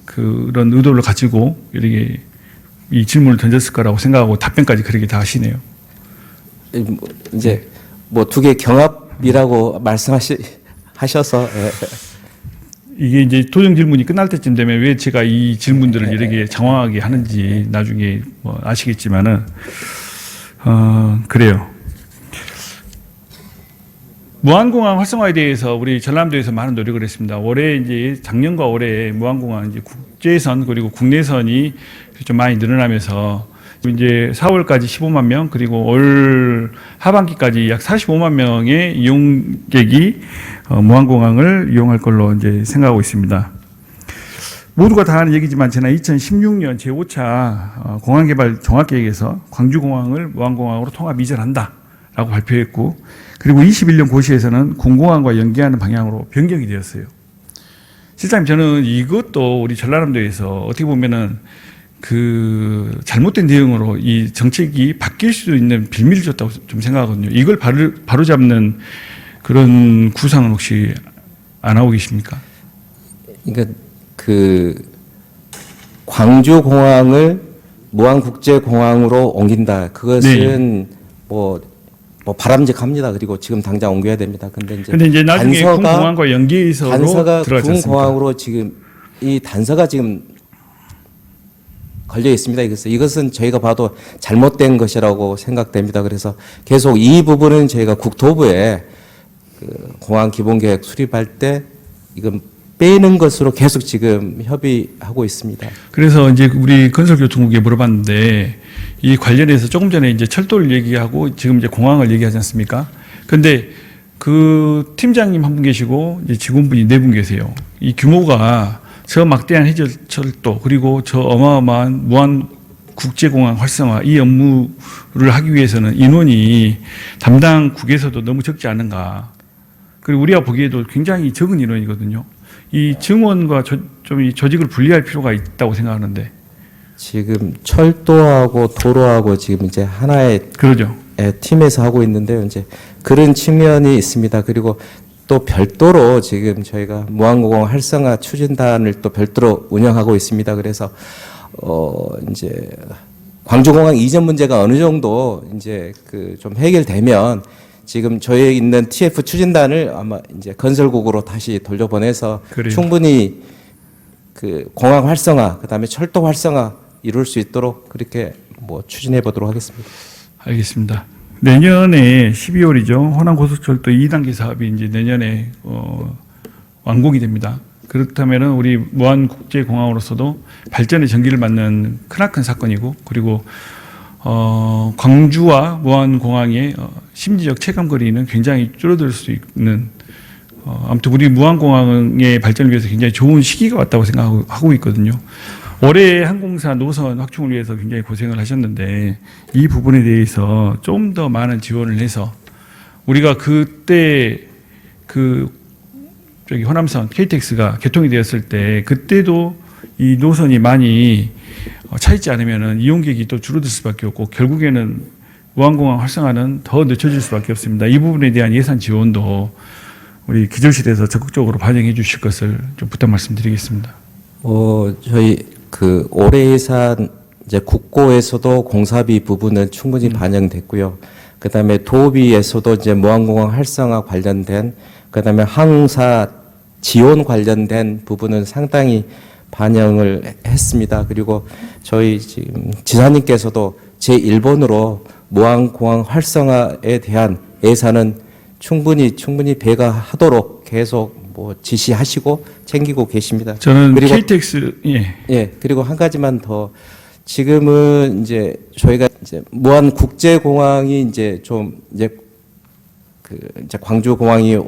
그런 의도를 가지고 이렇게 이 질문을 던졌을까라고 생각하고 답변까지 그렇게 다 하시네요. 이제 뭐 두 개 경합이라고 말씀하셔서 예. 이게 이제 토정 질문이 끝날 때쯤 되면 왜 제가 이 질문들을 이렇게 장황하게 하는지 나중에 뭐 아시겠지만은 그래요. 무안공항 활성화에 대해서 우리 전남도에서 많은 노력을 했습니다. 올해 이제 작년과 올해 무안공항 이제 국제선 그리고 국내선이 좀 많이 늘어나면서 이제 4월까지 15만 명 그리고 올 하반기까지 약 45만 명의 이용객이 무안공항을 이용할 걸로 이제 생각하고 있습니다. 모두가 다 아는 얘기지만 지난 2016년 제5차 공항개발 종합계획에서 광주공항을 무안공항으로 통합 이전한다라고 발표했고 그리고 21년 고시에서는 군공항과 연계하는 방향으로 변경이 되었어요. 실장님 저는 이것도 우리 전라남도에서 어떻게 보면은 잘못된 대응으로 이 정책이 바뀔 수 있는 빌미를 줬다고 좀 생각하거든요. 이걸 바로잡는 그런 구상은 혹시 안 하고 계십니까? 그러니까 광주 공항을 무안국제공항으로 옮긴다. 그것은 뭐 바람직합니다. 그리고 지금 당장 옮겨야 됩니다. 근데 이제 나중에 군공항과 연계해서 단서가 들어가지 않습니까? 군공항으로 지금 이 단서가 지금 걸려 있습니다. 이것은 저희가 봐도 잘못된 것이라고 생각됩니다. 그래서 계속 이 부분은 저희가 국토부에 공항 기본계획 수립할 때 이건 빼는 것으로 계속 지금 협의하고 있습니다. 그래서 이제 우리 건설교통국에 물어봤는데 이 관련해서 조금 전에 이제 철도를 얘기하고 지금 이제 공항을 얘기하지 않습니까? 근데 그 팀장님 한 분 계시고 이제 직원분이 4분 계세요. 이 규모가 저 막대한 해저철도 그리고 저 어마어마한 무안 국제공항 활성화 이 업무를 하기 위해서는 인원이 담당 국에서도 너무 적지 않은가. 그리고 우리가 보기에도 굉장히 적은 인원이거든요. 이 증원과 이 조직을 분리할 필요가 있다고 생각하는데. 지금 철도하고 도로하고 지금 이제 하나의 그러죠. 팀에서 하고 있는데요. 이제 그런 측면이 있습니다. 그리고 또 별도로 지금 저희가 무안공항 활성화 추진단을 또 별도로 운영하고 있습니다. 그래서 이제 광주공항 이전 문제가 어느 정도 이제 좀 해결되면 지금 저희 있는 TF 추진단을 아마 이제 건설국으로 다시 돌려보내서 그래요. 충분히 공항 활성화 그다음에 철도 활성화 이룰 수 있도록 그렇게 뭐 추진해 보도록 하겠습니다. 알겠습니다. 내년에 12월이죠. 호남고속철도 2단계 사업이 이제 내년에 완공이 됩니다. 그렇다면은 우리 무안국제공항으로서도 발전의 전기를 맞는 크나큰 사건이고 그리고 광주와 무안공항의 심리적 체감거리는 굉장히 줄어들 수 있는 아무튼 우리 무안공항의 발전을 위해서 굉장히 좋은 시기가 왔다고 생각하고 있거든요. 올해 항공사 노선 확충을 위해서 굉장히 고생을 하셨는데 이 부분에 대해서 좀 더 많은 지원을 해서 우리가 그때 저기 호남선 KTX가 개통이 되었을 때 그때도 이 노선이 많이 차 있지 않으면은 이용객이 또 줄어들 수밖에 없고 결국에는 무한공항 활성화는 더 늦춰질 수밖에 없습니다. 이 부분에 대한 예산 지원도 우리 기조실에서 적극적으로 반영해 주실 것을 좀 부탁 말씀드리겠습니다. 저희 그 올해 예산 이제 국고에서도 공사비 부분은 충분히 반영됐고요. 그다음에 도비에서도 이제 무한공항 활성화 관련된 그다음에 항사 지원 관련된 부분은 상당히 반영을 했습니다. 그리고 저희 지금 지사님께서도 제1번으로 무한공항 활성화에 대한 예산은 충분히 배가하도록 계속 뭐 지시하시고 챙기고 계십니다. 저는 그리고 KTX 그리고 한 가지만 더 지금은 이제 저희가 이제 무한 국제공항이 이제 좀 이제 이제 광주 공항이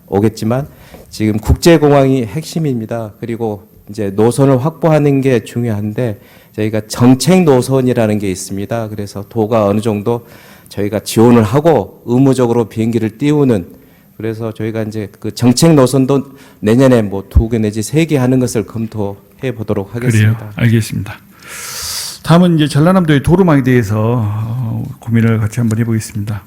오겠지만 지금 국제공항이 핵심입니다. 그리고 이제 노선을 확보하는 게 중요한데 저희가 정책 노선이라는 게 있습니다. 그래서 도가 어느 정도 저희가 지원을 하고 의무적으로 비행기를 띄우는 그래서 저희가 이제 그 정책 노선도 내년에 뭐 2개 내지 3개 하는 것을 검토해 보도록 하겠습니다. 그래요. 알겠습니다. 다음은 이제 전라남도의 도로망에 대해서 고민을 같이 한번 해보겠습니다.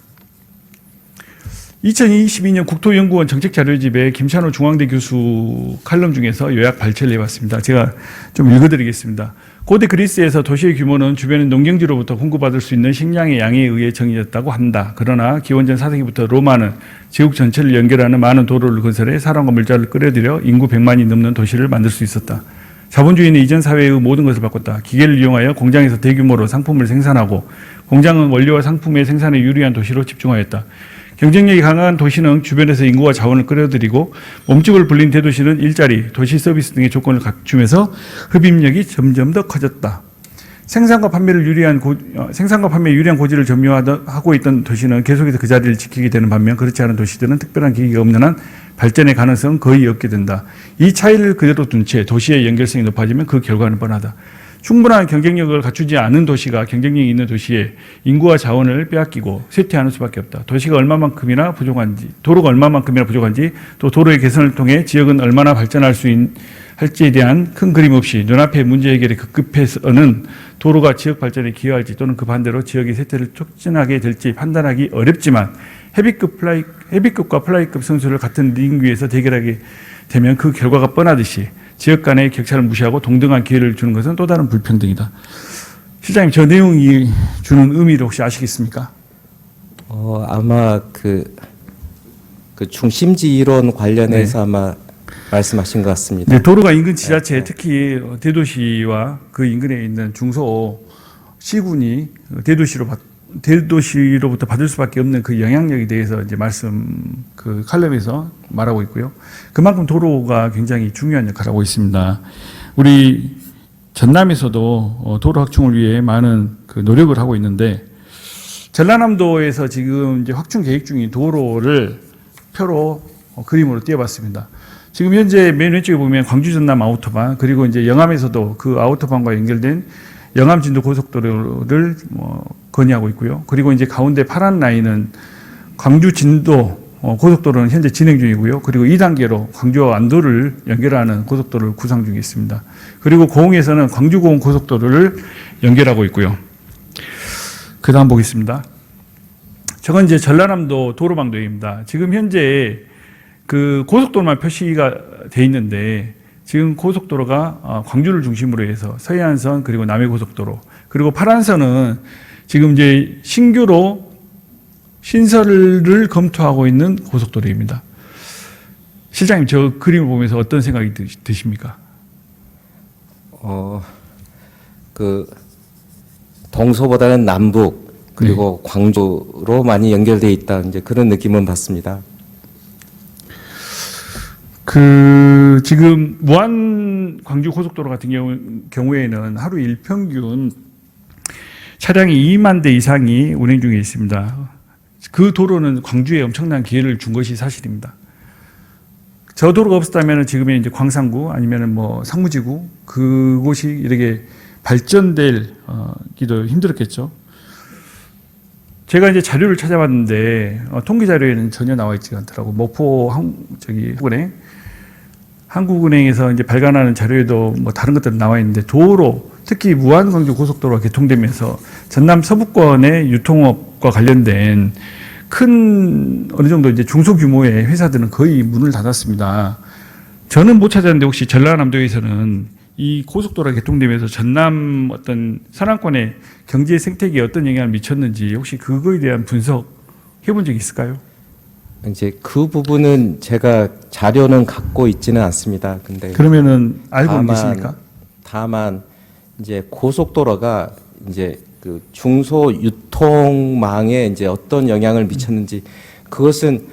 2022년 국토연구원 정책자료집에 김찬호 중앙대 교수 칼럼 중에서 요약 발췌를 해봤습니다. 제가 좀 읽어드리겠습니다. 고대 그리스에서 도시의 규모는 주변의 농경지로부터 공급받을 수 있는 식량의 양에 의해 정해졌다고 한다. 그러나 기원전 4세기부터 로마는 제국 전체를 연결하는 많은 도로를 건설해 사람과 물자를 끌어들여 인구 100만이 넘는 도시를 만들 수 있었다. 자본주의는 이전 사회의 모든 것을 바꿨다. 기계를 이용하여 공장에서 대규모로 상품을 생산하고 공장은 원료와 상품의 생산에 유리한 도시로 집중하였다. 경쟁력이 강한 도시는 주변에서 인구와 자원을 끌어들이고 몸집을 불린 대도시는 일자리, 도시 서비스 등의 조건을 갖추면서 흡입력이 점점 더 커졌다. 생산과 판매에 유리한 고지를 점유하고 있던 도시는 계속해서 그 자리를 지키게 되는 반면 그렇지 않은 도시들은 특별한 계기가 없는 한 발전의 가능성은 거의 없게 된다. 이 차이를 그대로 둔 채 도시의 연결성이 높아지면 그 결과는 뻔하다. 충분한 경쟁력을 갖추지 않은 도시가 경쟁력이 있는 도시에 인구와 자원을 빼앗기고 쇠퇴하는 수밖에 없다. 도로가 얼마만큼이나 부족한지, 또 도로의 개선을 통해 지역은 얼마나 발전할 수 할지에 대한 큰 그림 없이 눈앞의 문제 해결에 급급해서는 도로가 지역 발전에 기여할지 또는 그 반대로 지역의 쇠퇴를 촉진하게 될지 판단하기 어렵지만 헤비급과 플라이급 선수를 같은 링 위에서 대결하게 되면 그 결과가 뻔하듯이 지역 간의 격차를 무시하고 동등한 기회를 주는 것은 또 다른 불평등이다. 실장님, 저 내용이 주는 의미를 혹시 아시겠습니까? 아마 그 중심지 이론 관련해서 아마 말씀하신 것 같습니다. 네, 도로가 인근 지자체, 특히 대도시와 그 인근에 있는 중소 시군이 대도시로부터 받을 수밖에 없는 그 영향력에 대해서 이제 그 칼럼에서 말하고 있고요. 그만큼 도로가 굉장히 중요한 역할을 하고 있습니다. 우리 전남에서도 도로 확충을 위해 많은 그 노력을 하고 있는데 전라남도에서 지금 이제 확충 계획 중인 도로를 표로 그림으로 띄워봤습니다. 지금 현재 맨 왼쪽에 보면 광주 전남 아우토반 그리고 이제 영암에서도 그 아우토반과 연결된 영암 진도 고속도로를 건의하고 있고요. 그리고 이제 가운데 파란 라인은 광주 진도 고속도로는 현재 진행 중이고요. 그리고 2단계로 광주와 안도를 연결하는 고속도로를 구상 중에 있습니다. 그리고 고흥에서는 광주 고흥 고속도로를 연결하고 있고요. 그 다음 보겠습니다. 저건 이제 전라남도 도로망도입니다. 지금 현재 그 고속도로만 표시가 돼 있는데 지금 고속도로가 광주를 중심으로 해서 서해안선 그리고 남해고속도로 그리고 파란선은 지금 이제 신규로 신설을 검토하고 있는 고속도로입니다. 실장님, 저 그림을 보면서 어떤 생각이 드십니까? 그 동서보다는 남북 그리고 광주로 많이 연결돼 있다 이제 그런 느낌은 받습니다. 지금 무안 광주 고속도로 같은 경우에는 하루 일평균 차량이 2만 대 이상이 운행 중에 있습니다. 그 도로는 광주에 엄청난 기회를 준 것이 사실입니다. 저 도로가 없었다면 지금의 이제 광산구 아니면 뭐 상무지구 그곳이 이렇게 발전되기도 힘들었겠죠. 제가 이제 자료를 찾아봤는데 통계 자료에는 전혀 나와 있지 않더라고. 목포 한국은행 한국은행에서 이제 발간하는 자료에도 뭐 다른 것들은 나와 있는데 도로 특히 무안 광주 고속도로가 개통되면서 전남 서부권의 유통업과 관련된 큰 어느 정도 이제 중소규모의 회사들은 거의 문을 닫았습니다. 저는 못 찾았는데 혹시 전라남도에서는 이 고속도로가 개통되면서 전남 어떤 산악권의 경제 생태계에 어떤 영향을 미쳤는지 혹시 그거에 대한 분석 해본 적이 있을까요? 이제 그 부분은 제가 자료는 갖고 있지는 않습니다. 근데 그러면은 알고 계십니까? 다만 이제 고속도로가 이제 그 중소 유통망에 이제 어떤 영향을 미쳤는지 그것은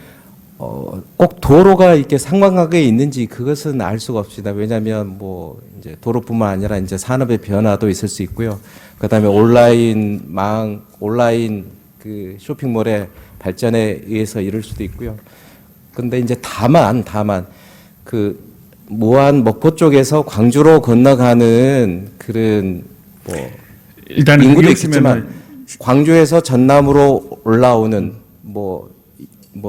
꼭 도로가 이렇게 상관관계에 있는지 그것은 알 수가 없습니다. 왜냐하면 뭐 이제 도로뿐만 아니라 이제 산업의 변화도 있을 수 있고요. 그다음에 온라인 그 쇼핑몰의 발전에 의해서 이럴 수도 있고요. 근데 이제 다만 그 무안 목포 쪽에서 광주로 건너가는 그런 뭐 일단은 인구도 그게 있겠지만 광주에서 전남으로 올라오는 뭐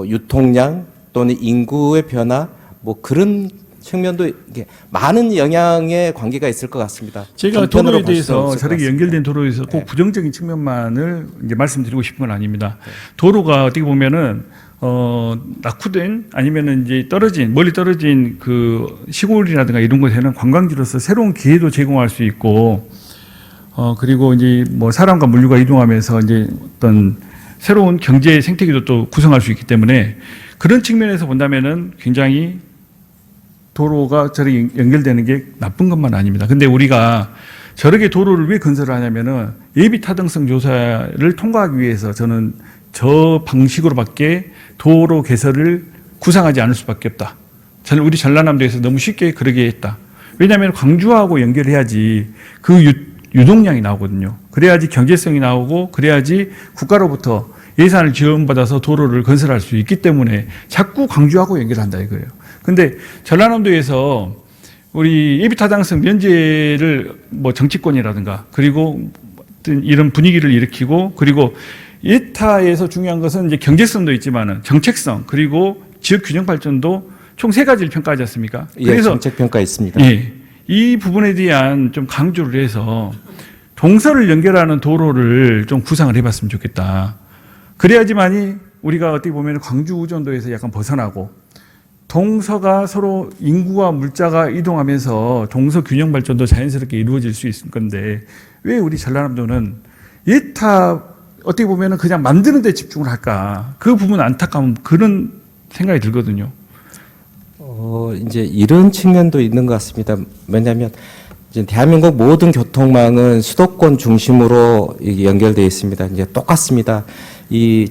유통량 또는 인구의 변화 뭐 그런 측면도 이게 많은 영향의 관계가 있을 것 같습니다. 제가 한편으로 도로에 볼 수는 대해서 없을 것 저렇게 같습니다. 연결된 도로에서 꼭 네. 부정적인 측면만을 이제 말씀드리고 싶은 건 아닙니다. 도로가 어떻게 보면은 낙후된 아니면은 이제 멀리 떨어진 그 시골이라든가 이런 곳에는 관광지로서 새로운 기회도 제공할 수 있고 그리고 이제 뭐 사람과 물류가 이동하면서 이제 어떤 새로운 경제 생태계도 또 구성할 수 있기 때문에 그런 측면에서 본다면은 굉장히 도로가 저렇게 연결되는 게 나쁜 것만 아닙니다. 근데 우리가 저렇게 도로를 왜 건설을 하냐면은 예비 타당성 조사를 통과하기 위해서 저는 저 방식으로밖에 도로 개설을 구상하지 않을 수밖에 없다. 저는 우리 전라남도에서 너무 쉽게 그러게 했다. 왜냐하면 광주하고 연결해야지 그 유동량이 나오거든요. 그래야지 경제성이 나오고 그래야지 국가로부터 예산을 지원받아서 도로를 건설할 수 있기 때문에 자꾸 광주하고 연결한다 이거예요. 근데 전라남도에서 우리 예비타당성 면제를 뭐 정치권이라든가 그리고 이런 분위기를 일으키고 그리고 예타에서 중요한 것은 이제 경제성도 있지만은 정책성 그리고 지역 균형 발전도 총 세 가지를 평가하지 않습니까? 예, 그래서 정책 평가 있습니다. 예, 이 부분에 대한 좀 강조를 해서 동서를 연결하는 도로를 좀 구상을 해봤으면 좋겠다. 그래야지만이 우리가 어떻게 보면 광주 우전도에서 약간 벗어나고 동서가 서로 인구와 물자가 이동하면서 동서 균형 발전도 자연스럽게 이루어질 수 있을 건데 왜 우리 전라남도는 예타 어떻게 보면 그냥 만드는 데 집중을 할까? 그 부분 안타까운 그런 생각이 들거든요. 이제 이런 측면도 있는 것 같습니다. 왜냐하면 이제 대한민국 모든 교통망은 수도권 중심으로 연결되어 있습니다. 이제 똑같습니다. 이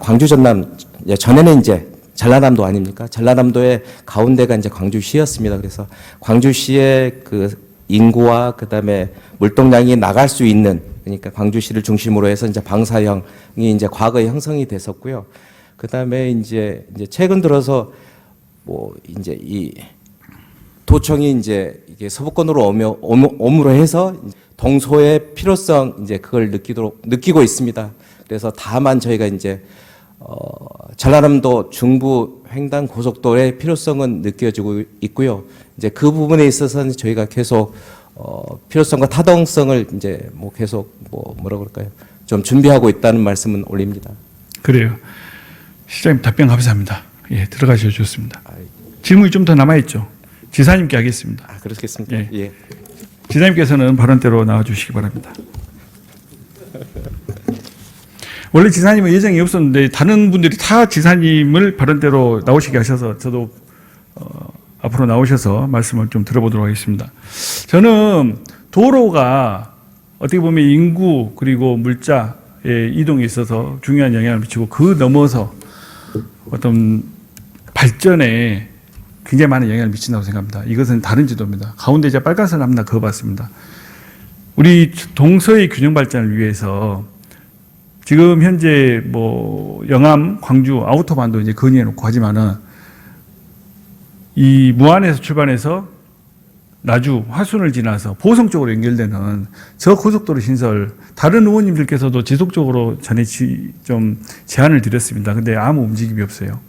광주 전남 전에는 이제 전라남도 아닙니까? 전라남도의 가운데가 이제 광주시였습니다. 그래서 광주시의 그 인구와 그다음에 물동량이 나갈 수 있는 그러니까 광주시를 중심으로 해서 이제 방사형이 이제 과거에 형성이 됐었고요. 그다음에 이제 최근 들어서 뭐 이제 이 도청이 이제 이게 서부권으로 오므로 해서 동서의 필요성 이제 그걸 느끼고 있습니다. 그래서 다만 저희가 이제 전라남도 중부 횡단 고속도로의 필요성은 느껴지고 있고요. 이제 그 부분에 있어서는 저희가 계속 필요성과 타당성을 이제 뭐 계속 뭐라 그럴까요? 좀 준비하고 있다는 말씀은 올립니다. 그래요. 시장님 답변 감사합니다. 예, 들어가셔도 좋습니다. 질문이 좀 더 남아있죠. 지사님께 하겠습니다. 그렇겠습니다. 예. 예. 지사님께서는 발언대로 나와주시기 바랍니다. 원래 지사님은 예정이 없었는데 다른 분들이 다 지사님을 발언대로 나오시게 하셔서 저도 앞으로 나오셔서 말씀을 좀 들어보도록 하겠습니다. 저는 도로가 어떻게 보면 인구 그리고 물자의 이동에 있어서 중요한 영향을 미치고 그 넘어서 어떤 발전에 굉장히 많은 영향을 미친다고 생각합니다. 이것은 다른 지도입니다. 가운데 제가 빨간색 하나 그어봤습니다. 우리 동서의 균형 발전을 위해서 지금 현재 뭐 영암, 광주, 아우터반도 이제 건의해 놓고 하지만은 이 무안에서 출발해서 나주, 화순을 지나서 보성 쪽으로 연결되는 저 고속도로 신설, 다른 의원님들께서도 지속적으로 전에 좀 제안을 드렸습니다. 근데 아무 움직임이 없어요.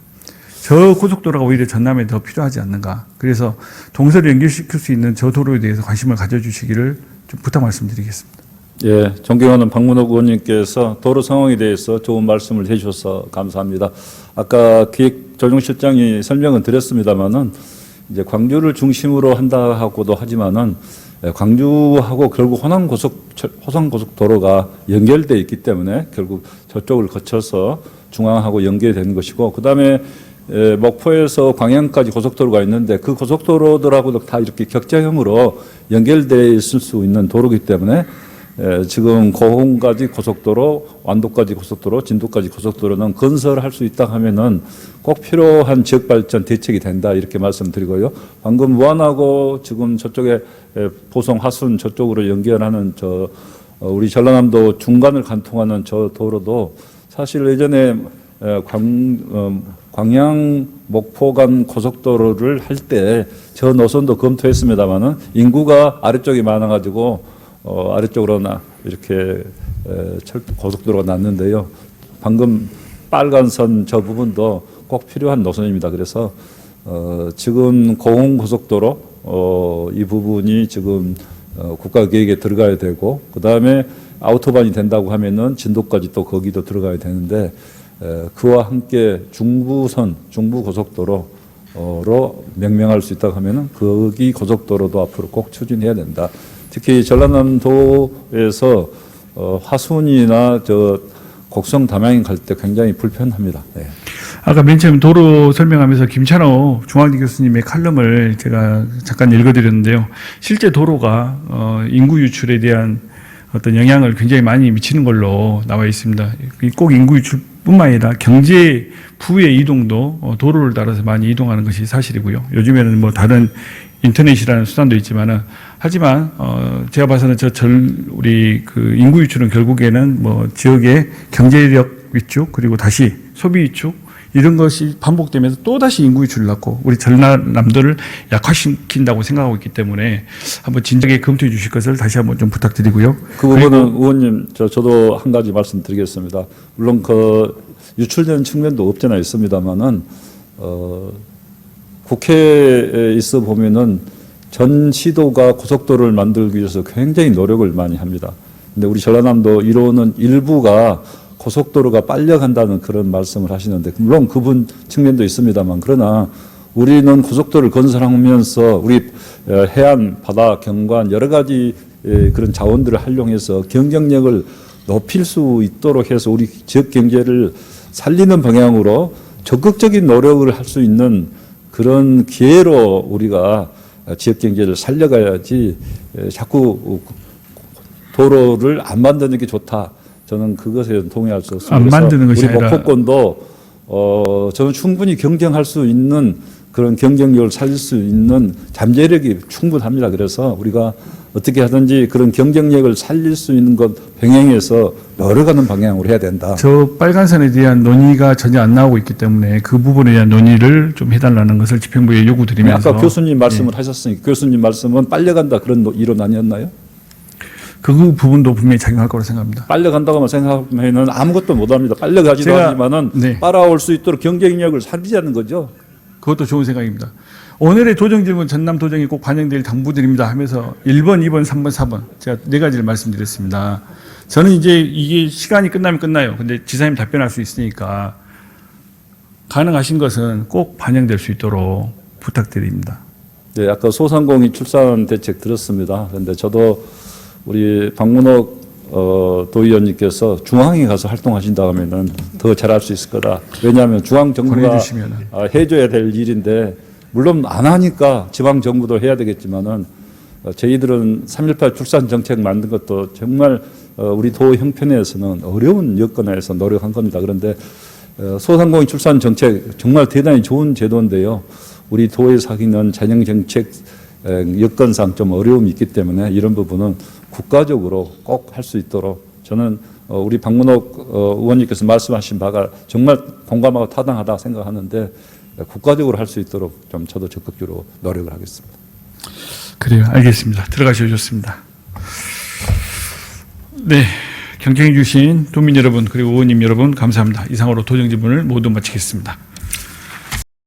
저 고속도로가 오히려 전남에 더 필요하지 않는가. 그래서 동서를 연결시킬 수 있는 저 도로에 대해서 관심을 가져주시기를 좀 부탁 말씀드리겠습니다. 예, 존경하는 박문옥 의원님께서 도로 상황에 대해서 좋은 말씀을 해주셔서 감사합니다. 아까 기획조정실장이 설명은 드렸습니다만은 이제 광주를 중심으로 한다 하고도 하지만은 광주하고 결국 호남고속도로가 연결되어 있기 때문에 결국 저쪽을 거쳐서 중앙하고 연결되는 것이고, 그 다음에 목포에서 광양까지 고속도로가 있는데 그 고속도로들하고도 다 이렇게 격자형으로 연결되어 있을 수 있는 도로이기 때문에 지금 고흥까지 고속도로, 완도까지 고속도로, 진도까지 고속도로는 건설할 수 있다 하면은 꼭 필요한 지역 발전 대책이 된다 이렇게 말씀드리고요. 방금 무안하고 지금 저쪽에 보성 화순 저쪽으로 연결하는 우리 전라남도 중간을 관통하는 저 도로도 사실 예전에 광양 목포 간 고속도로를 할 때 저 노선도 검토했습니다만은 인구가 아래쪽에 많아가지고 아래쪽으로 이렇게 고속도로가 났는데요. 방금 빨간 선 저 부분도 꼭 필요한 노선입니다. 그래서 지금 고흥 고속도로 이 부분이 지금 국가 계획에 들어가야 되고, 그 다음에 아우토반이 된다고 하면은 진도까지 또 거기도 들어가야 되는데 그와 함께 중부 고속도로로 명명할 수 있다고 하면은 거기 고속도로도 앞으로 꼭 추진해야 된다. 특히 전라남도에서 화순이나 곡성 담양에 갈 때 굉장히 불편합니다. 네. 아까 맨 처음 도로 설명하면서 김찬호 중앙대 교수님의 칼럼을 제가 잠깐 읽어드렸는데요. 실제 도로가 인구 유출에 대한 어떤 영향을 굉장히 많이 미치는 걸로 나와 있습니다. 꼭 인구 유출뿐만 아니라 경제 부의 이동도 도로를 따라서 많이 이동하는 것이 사실이고요. 요즘에는 뭐 다른 인터넷이라는 수단도 있지만은, 하지만 제가 봐서는 우리 그 인구 유출은 결국에는 뭐 지역의 경제력 위축, 그리고 다시 소비 위축, 이런 것이 반복되면서 또 다시 인구 유출을 낳고 우리 전라남도를 약화시킨다고 생각하고 있기 때문에 한번 진작에 검토해 주실 것을 다시 한번 좀 부탁드리고요. 그 부분은 의원님 저도 한 가지 말씀드리겠습니다. 물론 그 유출되는 측면도 없잖아 있습니다만은 국회에 있어 보면은 전 시도가 고속도로를 만들기 위해서 굉장히 노력을 많이 합니다. 근데 우리 전라남도 1호는 일부가 고속도로가 빨려간다는 그런 말씀을 하시는데, 물론 그분 측면도 있습니다만, 그러나 우리는 고속도로를 건설하면서 우리 해안, 바다, 경관 여러 가지 그런 자원들을 활용해서 경쟁력을 높일 수 있도록 해서 우리 지역 경제를 살리는 방향으로 적극적인 노력을 할 수 있는 그런 기회로 우리가 지역 경제를 살려가야지 자꾸 도로를 안 만드는 게 좋다. 저는 그것에 동의할 수 없습니다. 안 만드는 것이 우리 아니라 목포권도 저는 충분히 경쟁할 수 있는 그런 경쟁력을 살릴 수 있는 잠재력이 충분합니다. 그래서 우리가 어떻게 하든지 그런 경쟁력을 살릴 수 있는 것 병행해서 노력하는 방향으로 해야 된다. 저 빨간선에 대한 논의가 전혀 안 나오고 있기 때문에 그 부분에 대한 논의를 좀 해달라는 것을 집행부에 요구드리면서. 아까 교수님 말씀을 하셨으니까 교수님 말씀은 빨려간다 그런 이론 아니었나요? 그 부분도 분명히 작용할 거라고 생각합니다. 빨려간다고만 생각하면은 아무것도 못합니다. 빨려가지도 하지만은 따라올 수 있도록 경쟁력을 살리자는 거죠. 그것도 좋은 생각입니다. 오늘의 도정 질문 전남 도정이 꼭 반영될 당부드립니다 하면서 1번, 2번, 3번, 4번 제가 4가지를 말씀드렸습니다. 저는 이제 이게 시간이 끝나면 끝나요. 근데 지사님 답변할 수 있으니까 가능하신 것은 꼭 반영될 수 있도록 부탁드립니다. 네, 아까 소상공인 출산 대책 들었습니다. 그런데 저도 우리 박문옥 도의원님께서 중앙에 가서 활동하신다 하면은 더 잘할 수 있을 거다. 왜냐하면 중앙 정부가 해줘야 될 일인데, 물론 안 하니까 지방 정부도 해야 되겠지만은 저희들은 3.18 출산 정책 만든 것도 정말 우리 도 형편에서는 어려운 여건에서 노력한 겁니다. 그런데 소상공인 출산 정책 정말 대단히 좋은 제도인데요. 우리 도에서 하기는 자녀 정책 여건상 좀 어려움이 있기 때문에 이런 부분은 국가적으로 꼭 할 수 있도록 저는 우리 박문옥 의원님께서 말씀하신 바가 정말 공감하고 타당하다 생각하는데 국가적으로 할 수 있도록 좀 저도 적극적으로 노력을 하겠습니다. 그래요. 알겠습니다. 들어가셔도 좋습니다. 네. 경청해 주신 도민 여러분 그리고 의원님 여러분 감사합니다. 이상으로 도정질문을 모두 마치겠습니다.